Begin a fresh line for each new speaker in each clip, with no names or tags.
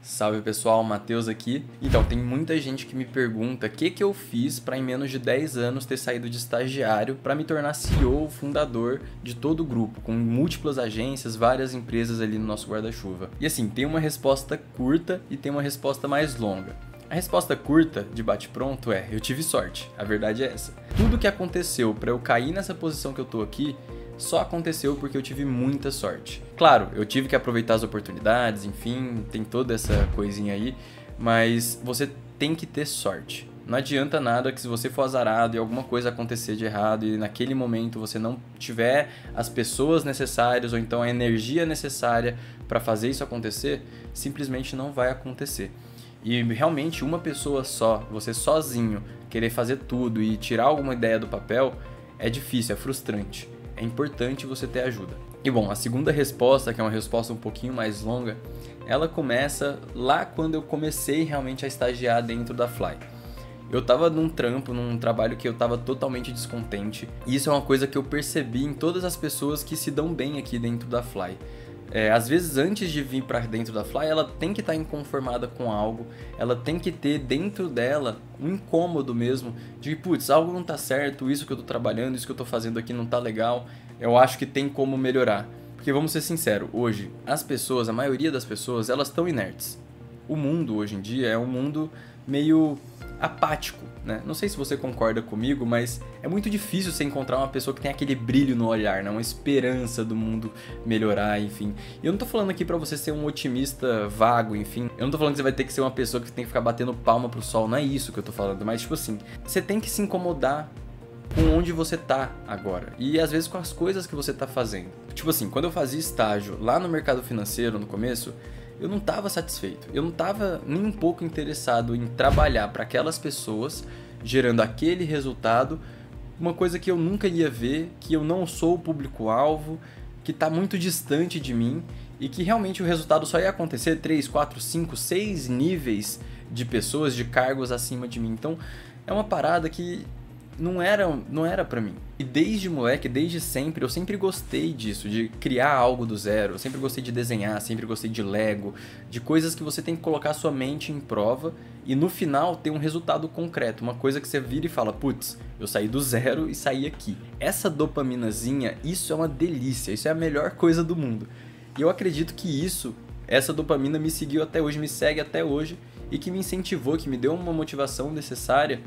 Salve pessoal, Matheus aqui. Então, tem muita gente que me pergunta o que eu fiz para em menos de 10 anos ter saído de estagiário para me tornar CEO, fundador de todo o grupo, com múltiplas agências, várias empresas ali no nosso guarda-chuva. E assim, tem uma resposta curta e tem uma resposta mais longa. A resposta curta, de bate-pronto, é: eu tive sorte. A verdade é essa. Tudo que aconteceu para eu cair nessa posição que eu tô aqui só aconteceu porque eu tive muita sorte. Claro, eu tive que aproveitar as oportunidades, enfim, tem toda essa coisinha aí, mas você tem que ter sorte. Não adianta nada que se você for azarado e alguma coisa acontecer de errado e naquele momento você não tiver as pessoas necessárias ou então a energia necessária para fazer isso acontecer, simplesmente não vai acontecer. E realmente uma pessoa só, você sozinho, querer fazer tudo e tirar alguma ideia do papel é difícil, é frustrante. É importante você ter ajuda. E bom, a segunda resposta, que é uma resposta um pouquinho mais longa, ela começa lá quando eu comecei realmente a estagiar dentro da Fly. Eu tava num trabalho que eu tava totalmente descontente. E isso é uma coisa que eu percebi em todas as pessoas que se dão bem aqui dentro da Fly. Às vezes, antes de vir para dentro da Fly, ela tem que estar inconformada com algo, ela tem que ter dentro dela um incômodo mesmo, de putz, algo não tá certo, isso que eu tô trabalhando, isso que eu tô fazendo aqui não tá legal, eu acho que tem como melhorar. Porque vamos ser sinceros, hoje, a maioria das pessoas, elas estão inertes. O mundo hoje em dia é um mundo meio apático, né? Não sei se você concorda comigo, mas é muito difícil você encontrar uma pessoa que tem aquele brilho no olhar, né? Uma esperança do mundo melhorar, enfim. E eu não tô falando aqui pra você ser um otimista vago, enfim. Eu não tô falando que você vai ter que ser uma pessoa que tem que ficar batendo palma pro sol, não é isso que eu tô falando. Mas, tipo assim, você tem que se incomodar com onde você tá agora. E às vezes com as coisas que você tá fazendo. Tipo assim, quando eu fazia estágio lá no mercado financeiro no começo, eu não estava satisfeito, eu não estava nem um pouco interessado em trabalhar para aquelas pessoas, gerando aquele resultado, uma coisa que eu nunca ia ver, que eu não sou o público-alvo, que está muito distante de mim e que realmente o resultado só ia acontecer 3, 4, 5, 6 níveis de pessoas, de cargos acima de mim. Então é uma parada que não era pra mim. E desde moleque, desde sempre, eu sempre gostei disso, de criar algo do zero. Eu sempre gostei de desenhar, sempre gostei de Lego, de coisas que você tem que colocar sua mente em prova e no final ter um resultado concreto, uma coisa que você vira e fala, putz, eu saí do zero e saí aqui. Essa dopaminazinha, isso é uma delícia, isso é a melhor coisa do mundo. E eu acredito que essa dopamina me seguiu até hoje, me segue até hoje e que me incentivou, que me deu uma motivação necessária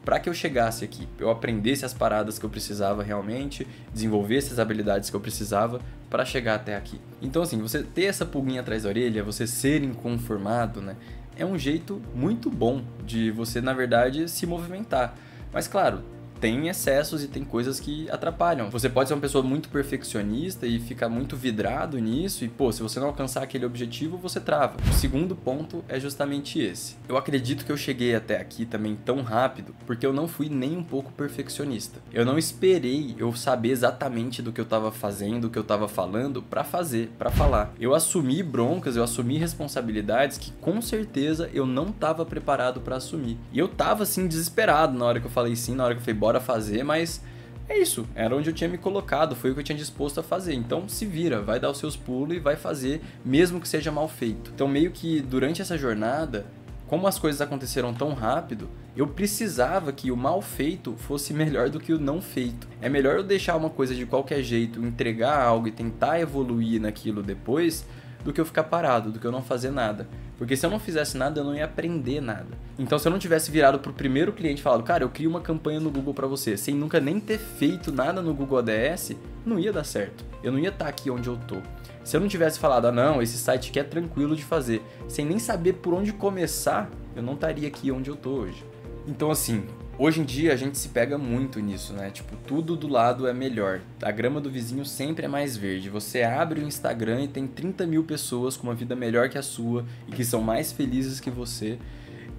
para que eu chegasse aqui, eu aprendesse as paradas que eu precisava realmente, desenvolvesse as habilidades que eu precisava para chegar até aqui. Então assim, você ter essa pulguinha atrás da orelha, você ser inconformado, né, é um jeito muito bom de você, na verdade, se movimentar. Mas claro, tem excessos e tem coisas que atrapalham. Você pode ser uma pessoa muito perfeccionista e ficar muito vidrado nisso e, pô, se você não alcançar aquele objetivo, você trava. O segundo ponto é justamente esse. Eu acredito que eu cheguei até aqui também tão rápido porque eu não fui nem um pouco perfeccionista. Eu não esperei eu saber exatamente do que eu tava fazendo, do que eu tava falando pra fazer, pra falar. Eu assumi broncas, eu assumi responsabilidades que com certeza eu não tava preparado pra assumir. E eu tava assim desesperado na hora que eu falei sim, na hora que eu falei bora fazer, mas é isso, era onde eu tinha me colocado, foi o que eu tinha disposto a fazer, então se vira, vai dar os seus pulos e vai fazer, mesmo que seja mal feito. Então meio que durante essa jornada, como as coisas aconteceram tão rápido, eu precisava que o mal feito fosse melhor do que o não feito. É melhor eu deixar uma coisa de qualquer jeito, entregar algo e tentar evoluir naquilo depois, do que eu ficar parado, do que eu não fazer nada. Porque se eu não fizesse nada, eu não ia aprender nada. Então se eu não tivesse virado pro primeiro cliente e falado, cara, eu crio uma campanha no Google pra você, sem nunca nem ter feito nada no Google ADS, não ia dar certo. Eu não ia estar aqui onde eu tô. Se eu não tivesse falado, não, esse site aqui é tranquilo de fazer, sem nem saber por onde começar, eu não estaria aqui onde eu tô hoje. Então assim, hoje em dia a gente se pega muito nisso, né? Tipo, tudo do lado é melhor. A grama do vizinho sempre é mais verde. Você abre o Instagram e tem 30 mil pessoas com uma vida melhor que a sua e que são mais felizes que você.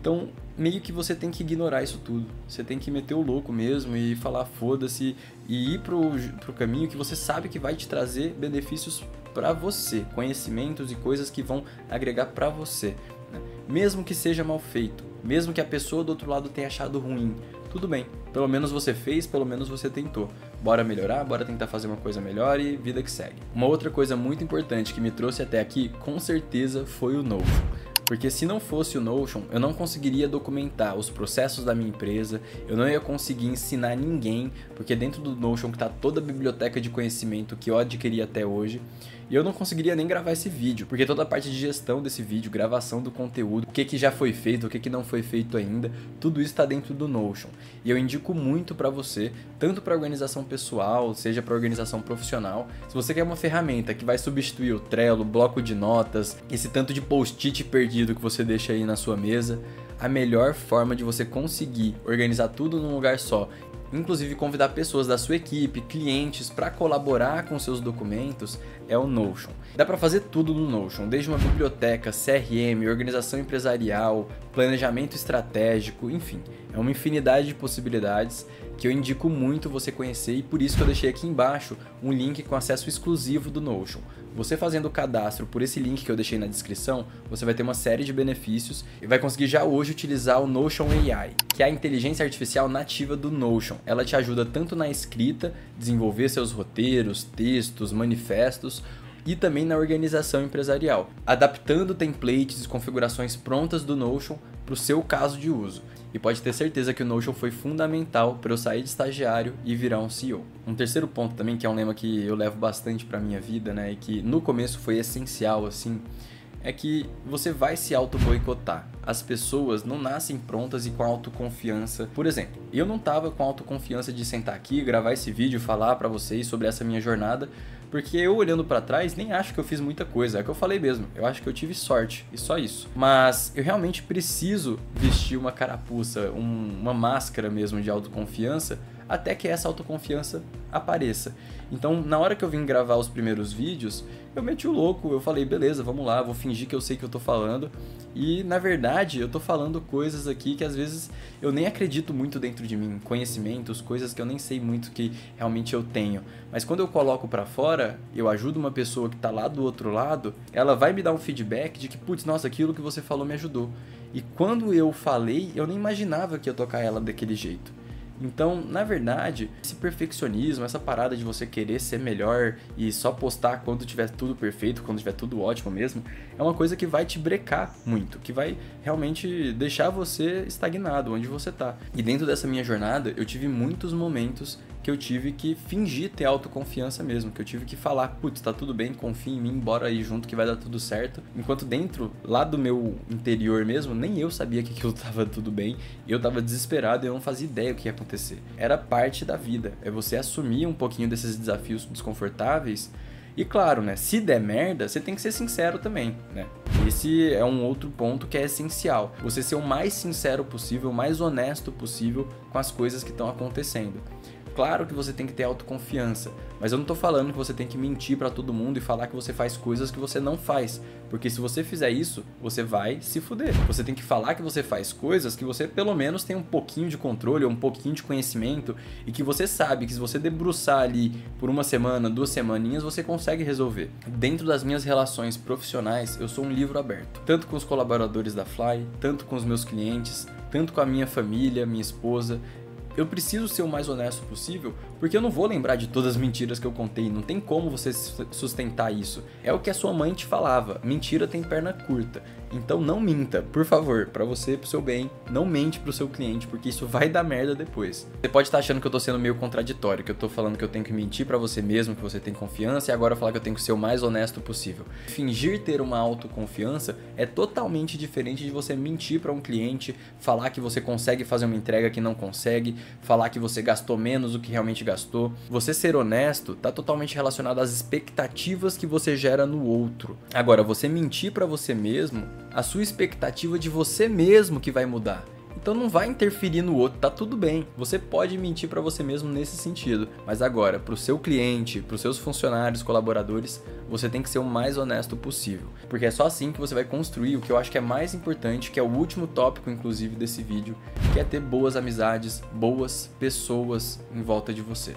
Então, meio que você tem que ignorar isso tudo. Você tem que meter o louco mesmo e falar foda-se e ir pro caminho que você sabe que vai te trazer benefícios pra você, conhecimentos e coisas que vão agregar pra você, né? Mesmo que seja mal feito, mesmo que a pessoa do outro lado tenha achado ruim, tudo bem, pelo menos você fez, pelo menos você tentou. Bora melhorar, bora tentar fazer uma coisa melhor e vida que segue. Uma outra coisa muito importante que me trouxe até aqui, com certeza, foi o novo. Porque se não fosse o Notion, eu não conseguiria documentar os processos da minha empresa, eu não ia conseguir ensinar ninguém, porque dentro do Notion que está toda a biblioteca de conhecimento que eu adquiri até hoje, e eu não conseguiria nem gravar esse vídeo, porque toda a parte de gestão desse vídeo, gravação do conteúdo, o que já foi feito, o que não foi feito ainda, tudo isso está dentro do Notion. E eu indico muito para você, tanto para organização pessoal, seja para organização profissional. Se você quer uma ferramenta que vai substituir o Trello, o bloco de notas, esse tanto de post-it perdido que você deixa aí na sua mesa, a melhor forma de você conseguir organizar tudo num lugar só, inclusive convidar pessoas da sua equipe, clientes, para colaborar com seus documentos, é o Notion. Dá para fazer tudo no Notion, desde uma biblioteca, CRM, organização empresarial, planejamento estratégico, enfim, é uma infinidade de possibilidades que eu indico muito você conhecer, e por isso que eu deixei aqui embaixo um link com acesso exclusivo do Notion. Você fazendo o cadastro por esse link que eu deixei na descrição, você vai ter uma série de benefícios e vai conseguir já hoje utilizar o Notion AI, que é a inteligência artificial nativa do Notion. Ela te ajuda tanto na escrita, desenvolver seus roteiros, textos, manifestos, e também na organização empresarial, adaptando templates e configurações prontas do Notion para o seu caso de uso. E pode ter certeza que o Notion foi fundamental para eu sair de estagiário e virar um CEO. Um terceiro ponto também, que é um lema que eu levo bastante para minha vida, né, e que no começo foi essencial, assim, é que você vai se auto-boicotar. As pessoas não nascem prontas e com autoconfiança. Por exemplo, eu não tava com autoconfiança de sentar aqui, gravar esse vídeo, falar para vocês sobre essa minha jornada, porque eu olhando para trás nem acho que eu fiz muita coisa, é o que eu falei mesmo, eu acho que eu tive sorte, e só isso. Mas eu realmente preciso vestir uma carapuça, uma máscara mesmo de autoconfiança, até que essa autoconfiança apareça. Então, na hora que eu vim gravar os primeiros vídeos, eu meti o louco, eu falei, beleza, vamos lá, vou fingir que eu sei que eu tô falando. E, na verdade, eu tô falando coisas aqui que às vezes eu nem acredito muito dentro de mim, conhecimentos, coisas que eu nem sei muito que realmente eu tenho. Mas quando eu coloco pra fora, eu ajudo uma pessoa que tá lá do outro lado, ela vai me dar um feedback de que, putz, nossa, aquilo que você falou me ajudou. E quando eu falei, eu nem imaginava que ia tocar ela daquele jeito. Então, na verdade, esse perfeccionismo, essa parada de você querer ser melhor e só postar quando tiver tudo perfeito, quando tiver tudo ótimo mesmo, é uma coisa que vai te brecar muito, que vai realmente deixar você estagnado onde você tá. E dentro dessa minha jornada, eu tive muitos momentos que eu tive que fingir ter autoconfiança mesmo, que eu tive que falar, putz, tá tudo bem, confia em mim, bora aí junto que vai dar tudo certo. Enquanto dentro, lá do meu interior mesmo, nem eu sabia que aquilo tava tudo bem, e eu tava desesperado e eu não fazia ideia o que ia acontecer. Era parte da vida, é você assumir um pouquinho desses desafios desconfortáveis. E claro, né, se der merda, você tem que ser sincero também, né? Esse é um outro ponto que é essencial. Você ser o mais sincero possível, o mais honesto possível com as coisas que estão acontecendo. Claro que você tem que ter autoconfiança, mas eu não tô falando que você tem que mentir pra todo mundo e falar que você faz coisas que você não faz, porque se você fizer isso, você vai se fuder. Você tem que falar que você faz coisas que você pelo menos tem um pouquinho de controle, ou um pouquinho de conhecimento, e que você sabe que se você debruçar ali por uma semana, 2 semaninhas, você consegue resolver. Dentro das minhas relações profissionais, eu sou um livro aberto, tanto com os colaboradores da Fly, tanto com os meus clientes, tanto com a minha família, minha esposa. Eu preciso ser o mais honesto possível, porque eu não vou lembrar de todas as mentiras que eu contei, não tem como você sustentar isso. É o que a sua mãe te falava, mentira tem perna curta. Então não minta, por favor, pra você, pro seu bem, não mente pro seu cliente, porque isso vai dar merda depois. Você pode estar achando que eu tô sendo meio contraditório, que eu tô falando que eu tenho que mentir pra você mesmo, que você tem confiança, e agora falar que eu tenho que ser o mais honesto possível. Fingir ter uma autoconfiança é totalmente diferente de você mentir pra um cliente, falar que você consegue fazer uma entrega que não consegue, falar que você gastou menos do que realmente gastou. Você ser honesto tá totalmente relacionado às expectativas que você gera no outro. Agora, você mentir pra você mesmo, a sua expectativa de você mesmo que vai mudar. Então não vai interferir no outro, tá tudo bem. Você pode mentir pra você mesmo nesse sentido. Mas agora, pro seu cliente, pros seus funcionários, colaboradores, você tem que ser o mais honesto possível. Porque é só assim que você vai construir o que eu acho que é mais importante, que é o último tópico, inclusive, desse vídeo, que é ter boas amizades, boas pessoas em volta de você.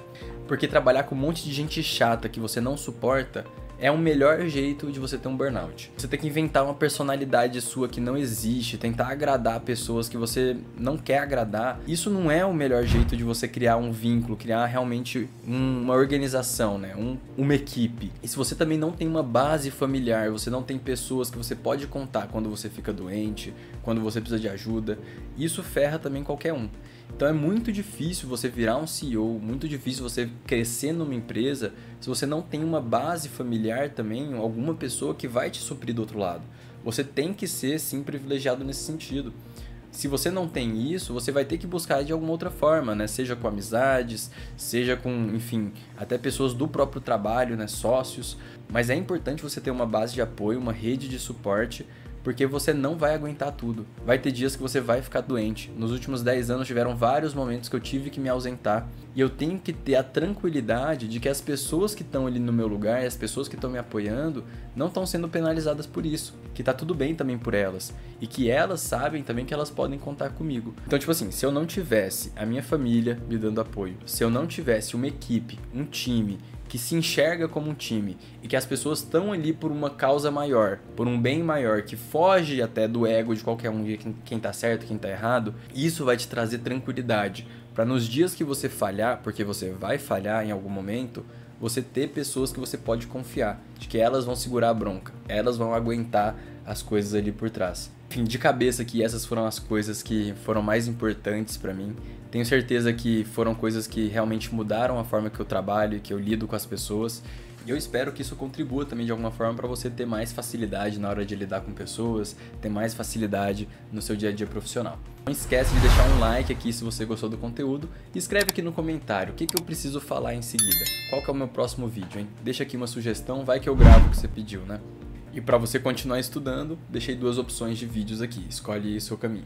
Porque trabalhar com um monte de gente chata que você não suporta é o melhor jeito de você ter um burnout. Você tem que inventar uma personalidade sua que não existe, tentar agradar pessoas que você não quer agradar. Isso não é o melhor jeito de você criar um vínculo, criar realmente uma organização, né? Uma equipe. E se você também não tem uma base familiar, você não tem pessoas que você pode contar quando você fica doente, quando você precisa de ajuda, isso ferra também qualquer um. Então é muito difícil você virar um CEO, muito difícil você crescer numa empresa se você não tem uma base familiar também, alguma pessoa que vai te suprir do outro lado. Você tem que ser, sim, privilegiado nesse sentido. Se você não tem isso, você vai ter que buscar de alguma outra forma, né? Seja com amizades, seja com, enfim, até pessoas do próprio trabalho, né? Sócios. Mas é importante você ter uma base de apoio, uma rede de suporte, porque você não vai aguentar tudo. Vai ter dias que você vai ficar doente. Nos últimos 10 anos tiveram vários momentos que eu tive que me ausentar. E eu tenho que ter a tranquilidade de que as pessoas que estão ali no meu lugar, as pessoas que estão me apoiando, não estão sendo penalizadas por isso. Que tá tudo bem também por elas. E que elas sabem também que elas podem contar comigo. Então, tipo assim, se eu não tivesse a minha família me dando apoio, se eu não tivesse uma equipe, um time que se enxerga como um time e que as pessoas estão ali por uma causa maior, por um bem maior, que foge até do ego de qualquer um, de quem tá certo, quem tá errado, isso vai te trazer tranquilidade para nos dias que você falhar, porque você vai falhar em algum momento, você ter pessoas que você pode confiar, de que elas vão segurar a bronca, elas vão aguentar as coisas ali por trás. Enfim, de cabeça que essas foram as coisas que foram mais importantes para mim. Tenho certeza que foram coisas que realmente mudaram a forma que eu trabalho e que eu lido com as pessoas. E eu espero que isso contribua também de alguma forma para você ter mais facilidade na hora de lidar com pessoas, ter mais facilidade no seu dia a dia profissional. Não esquece de deixar um like aqui se você gostou do conteúdo e escreve aqui no comentário o que eu preciso falar em seguida. Qual que é o meu próximo vídeo, hein? Deixa aqui uma sugestão, vai que eu gravo o que você pediu, né? E para você continuar estudando, deixei 2 opções de vídeos aqui, escolhe aí o seu caminho.